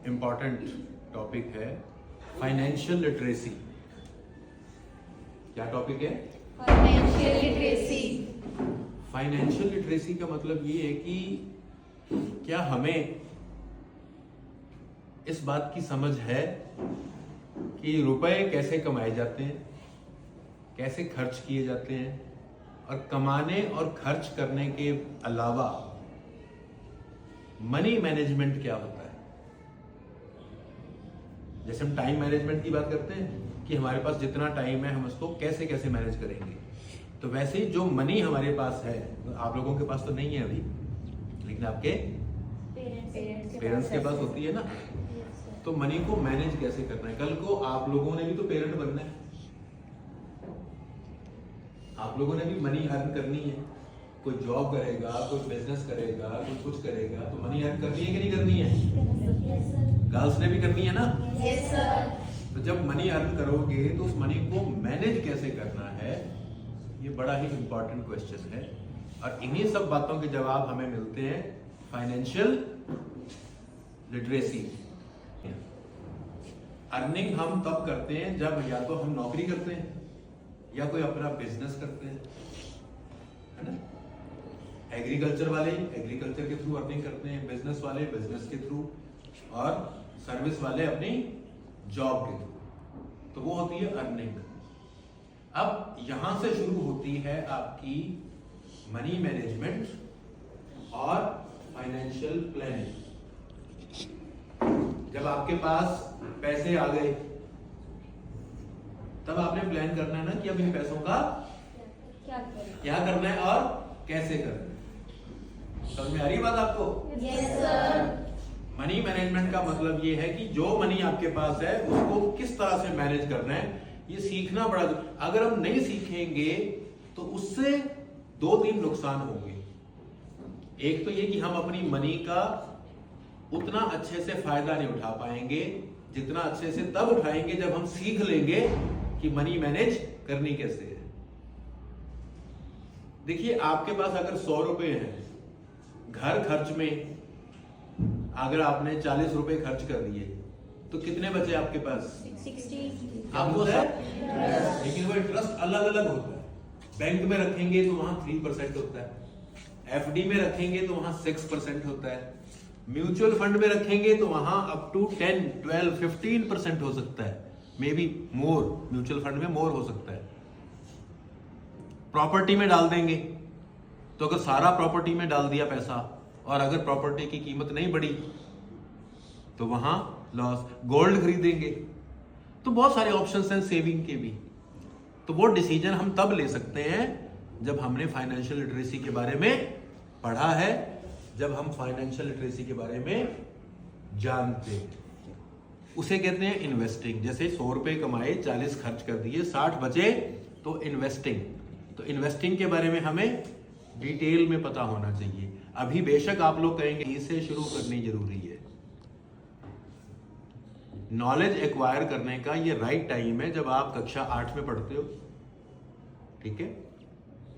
Important topic है financial literacy. क्या topic है? Financial literacy. फाइनेंशियल लिटरेसी का मतलब ये है कि क्या हमें इस बात की समझ है कि रुपए कैसे कमाए जाते हैं, कैसे खर्च किए जाते हैं, और कमाने और खर्च करने के अलावा मनी मैनेजमेंट क्या होता है। जैसे हम टाइम मैनेजमेंट की बात करते हैं कि हमारे पास जितना टाइम है हम उसको कैसे कैसे मैनेज करेंगे, तो वैसे ही जो मनी हमारे पास है, आप लोगों के पास तो नहीं है अभी, लेकिन आपके पेरेंट्स के पास होती है ना, तो मनी को मैनेज कैसे करना है। कल को आप लोगों ने भी तो पेरेंट बनना है, आप लोगों ने भी मनी अर्न करनी है। कोई जॉब करेगा, कोई बिजनेस करेगा, कोई कुछ करेगा, तो मनी अर्न करनी है कि नहीं करनी है? गर्ल्स ने भी करनी है ना। Yes sir. तो जब मनी अर्न करोगे तो उस मनी को मैनेज कैसे करना है, ये बड़ा ही इंपॉर्टेंट क्वेश्चन है। और इन्हीं सब बातों के जवाब हमें मिलते हैं फाइनेंशियल लिटरेसी। अर्निंग हम तब करते हैं जब या तो हम नौकरी करते हैं या कोई अपना बिजनेस करते हैं, है ना। एग्रीकल्चर वाले एग्रीकल्चर के थ्रू अर्निंग करते हैं, बिजनेस वाले बिजनेस के थ्रू, और सर्विस वाले अपनी जॉब के थ्रू। तो वो होती है अर्निंग। अब यहां से शुरू होती है आपकी मनी मैनेजमेंट और फाइनेंशियल प्लानिंग। जब आपके पास पैसे आ गए तब आपने प्लान करना है ना कि अब इन पैसों का क्या करना है और कैसे करना है। समझ में आ रही है बात आपको? Yes sir. मनी मैनेजमेंट का मतलब ये है कि जो मनी आपके पास है उसको किस तरह से मैनेज करना है, ये सीखना बड़ा। अगर हम नहीं सीखेंगे तो उससे 2-3 नुकसान होंगे। एक तो ये कि हम अपनी मनी का उतना अच्छे से फायदा नहीं उठा पाएंगे जितना अच्छे से तब उठाएंगे जब हम सीख लेंगे कि मनी मैनेज करनी कैसे है। देखिए, आपके पास अगर 100 रुपए हैं, घर खर्च में अगर आपने 40 रुपए खर्च कर दिए तो कितने बचे आपके पास? 60। आपको सर, लेकिन वो इंटरेस्ट अलग अलग होता है। बैंक में रखेंगे तो वहां 3% होता है, एफडी में रखेंगे तो वहां 6% होता है, म्यूचुअल फंड में रखेंगे तो वहां अप टू 10, 12, 15% हो सकता है, may be more. Mutual fund में मोर हो सकता है। प्रॉपर्टी में डाल देंगे तो अगर सारा प्रॉपर्टी में डाल दिया पैसा और अगर प्रॉपर्टी की कीमत नहीं बढ़ी तो वहां लॉस। गोल्ड खरीदेंगे तो बहुत सारे ऑप्शंस हैं सेविंग के भी। तो वो डिसीजन हम तब ले सकते हैं जब हमने फाइनेंशियल लिटरेसी के बारे में पढ़ा है, जब हम फाइनेंशियल लिटरेसी के बारे में जानते हैं। उसे कहते हैं इन्वेस्टिंग। जैसे 100 रुपए कमाए, 40 खर्च कर दिए, 60 बचे, तो इन्वेस्टिंग। तो इन्वेस्टिंग के बारे में हमें डिटेल में पता होना चाहिए। अभी बेशक आप लोग कहेंगे इसे शुरू करनी जरूरी है। नॉलेज एक्वायर करने का ये राइट टाइम है जब आप कक्षा 8 में पढ़ते हो, ठीक है।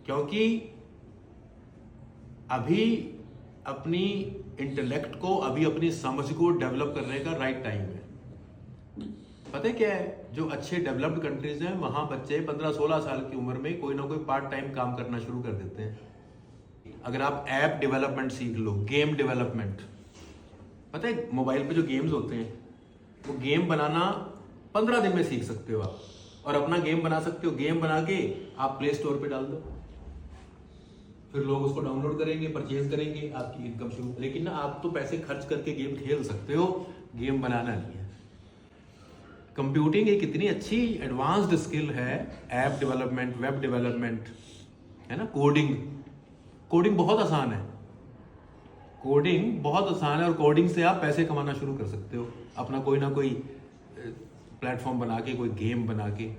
क्योंकि अभी अपनी इंटेलेक्ट को, अभी अपनी समझ को डेवलप करने का राइट टाइम है। पता है क्या है, जो अच्छे डेवलप्ड कंट्रीज हैं वहां बच्चे 15-16 साल की उम्र में कोई ना कोई पार्ट टाइम काम करना शुरू कर देते हैं। अगर आप ऐप डेवलपमेंट सीख लो, गेम डेवलपमेंट, पता है मोबाइल पे जो गेम्स होते हैं वो गेम बनाना 15 दिन में सीख सकते हो आप, और अपना गेम बना सकते हो। गेम बना के आप प्ले स्टोर पे डाल दो, फिर लोग उसको डाउनलोड करेंगे, परचेज करेंगे, आपकी इनकम शुरू। लेकिन ना, आप तो पैसे खर्च करके गेम खेल सकते हो, गेम बनाना नहीं है। कंप्यूटिंग एक इतनी अच्छी एडवांस्ड स्किल है, ऐप डेवलपमेंट, वेब डेवलपमेंट, है ना। कोडिंग बहुत आसान है, कोडिंग बहुत आसान है, और कोडिंग से आप पैसे कमाना शुरू कर सकते हो। अपना कोई ना कोई प्लेटफॉर्म बना के, कोई गेम बना के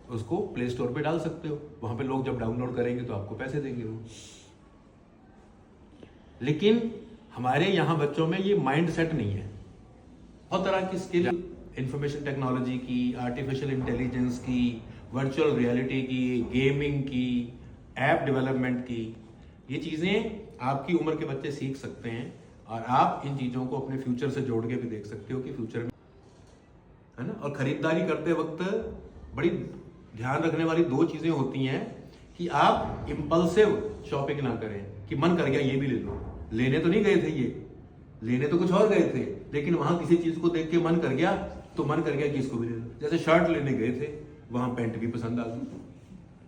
उसको प्ले स्टोर पे डाल सकते हो। वहां पे लोग जब डाउनलोड करेंगे तो आपको पैसे देंगे वो। लेकिन हमारे यहाँ बच्चों में ये माइंड सेट नहीं है। बहुत तरह की स्किल, इंफॉर्मेशन टेक्नोलॉजी की, आर्टिफिशियल इंटेलिजेंस की, वर्चुअल रियलिटी की, गेमिंग की, ऐप डेवलपमेंट की, ये चीजें आपकी उम्र के बच्चे सीख सकते हैं। और आप इन चीज़ों को अपने फ्यूचर से जोड़ के भी देख सकते हो कि फ्यूचर में, है ना। और ख़रीदारी करते वक्त बड़ी ध्यान रखने वाली दो चीज़ें होती हैं कि आप इम्पल्सिव शॉपिंग ना करें कि मन कर गया ये भी ले लो। लेने तो नहीं गए थे, ये लेने तो कुछ और गए थे, लेकिन वहां किसी चीज़ को देख के मन कर गया तो मन कर गया कि इसको भी ले लो। जैसे शर्ट लेने गए थे, वहां पैंट भी पसंद आ गई,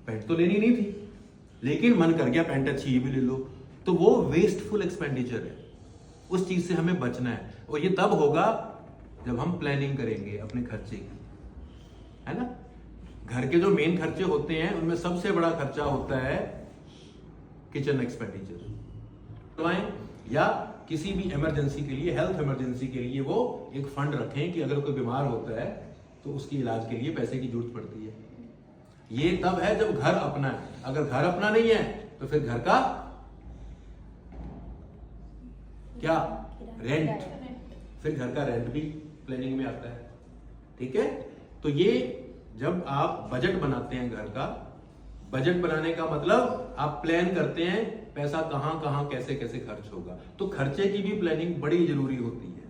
पैंट तो लेनी नहीं थी लेकिन मन कर गया पैंट अच्छी ये भी ले लो। तो वो वेस्टफुल एक्सपेंडिचर है, उस चीज़ से हमें बचना है। और ये तब होगा जब हम प्लानिंग करेंगे अपने खर्चे की, है ना। घर के जो मेन खर्चे होते हैं उनमें सबसे बड़ा खर्चा होता है किचन एक्सपेंडिचर दवाएं, या किसी भी इमरजेंसी के लिए, हेल्थ इमरजेंसी के लिए वो एक फंड रखें कि अगर कोई बीमार होता है तो उसकी इलाज के लिए पैसे की जरूरत पड़ती है। ये तब है जब घर अपना है। अगर घर अपना नहीं है तो फिर घर का क्या, रेंट, फिर घर का रेंट भी प्लानिंग में आता है। ठीक है, तो ये जब आप बजट बनाते हैं घर का, बजट बनाने का मतलब आप प्लान करते हैं पैसा कहां कहां कैसे कैसे खर्च होगा, तो खर्चे की भी प्लानिंग बड़ी जरूरी होती है।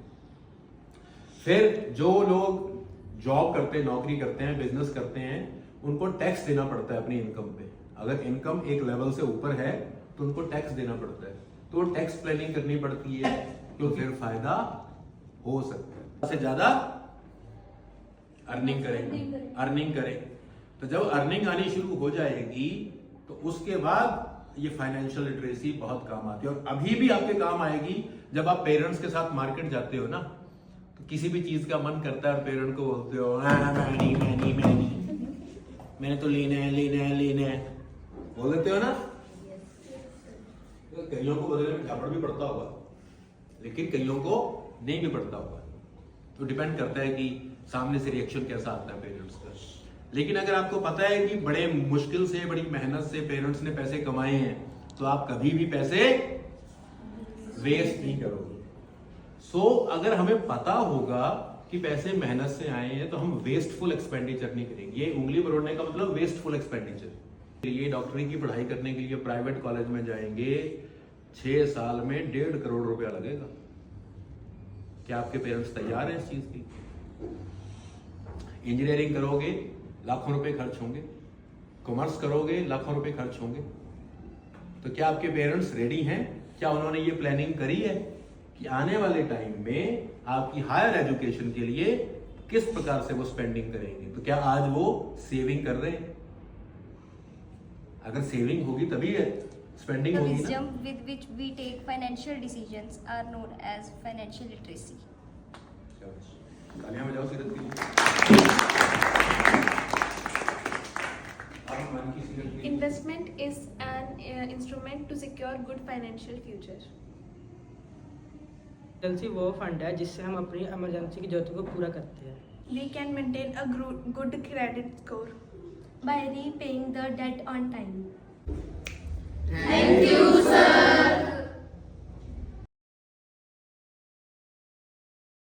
फिर जो लोग जॉब करते हैं, नौकरी करते हैं, बिजनेस करते हैं, उनको टैक्स देना पड़ता है अपनी इनकम पे। अगर इनकम एक लेवल से ऊपर है तो उनको टैक्स देना पड़ता है, तो टैक्स प्लानिंग करनी पड़ती है, तो फिर फायदा हो सकता है। से ज्यादा अर्निंग करें। तो जब अर्निंग आनी शुरू हो जाएगी तो उसके बाद ये फाइनेंशियल लिटरेसी बहुत काम आती है। और अभी भी आपके काम आएगी जब आप पेरेंट्स के साथ मार्केट जाते हो ना, तो किसी भी चीज का मन करता है और पेरेंट को बोलते हो मैं मैंने तो लेना है बोल देते हो ना। तो कईयों को बदले में झापड़ भी पड़ता होगा, लेकिन कईयों को नहीं भी पड़ता होगा। तो डिपेंड करता है कि सामने से रिएक्शन कैसा आता है पेरेंट्स का। लेकिन अगर आपको पता है कि बड़े मुश्किल से, बड़ी मेहनत से पेरेंट्स ने पैसे कमाए हैं, तो आप कभी भी पैसे वेस्ट नहीं करोगे। सो अगर हमें पता होगा कि पैसे मेहनत से आए हैं तो हम वेस्टफुल एक्सपेंडिचर नहीं करेंगे। ये उंगली मरोड़ने का मतलब वेस्टफुल एक्सपेंडिचर। ये डॉक्टरी की पढ़ाई करने के लिए प्राइवेट कॉलेज में जाएंगे, 6 साल में 1.5 करोड़ रुपया लगेगा। क्या आपके पेरेंट्स तैयार हैं इस चीज की? इंजीनियरिंग करोगे लाखों रुपए खर्च होंगे, कॉमर्स करोगे लाखों रुपए खर्च होंगे। तो क्या आपके पेरेंट्स रेडी हैं? क्या उन्होंने ये प्लानिंग करी है कि आने वाले टाइम में आपकी हायर एजुकेशन के लिए किस प्रकार से वो स्पेंडिंग करेंगे? तो क्या आज वो सेविंग कर रहे हैं? अगर सेविंग होगी तभी है स्पेंडिंग The होगी ना। wisdom with which we take financial decisions are known as financial literacy. तालियां बजाओ सीरत के लिए। अब मन की सीरत के लिए। Investment is an instrument to secure good financial future. Emergency वो फंड है जिससे हम अपनी इमरजेंसी की जरूरतों को पूरा करते हैं। We can maintain a good credit score. By repaying the debt on time.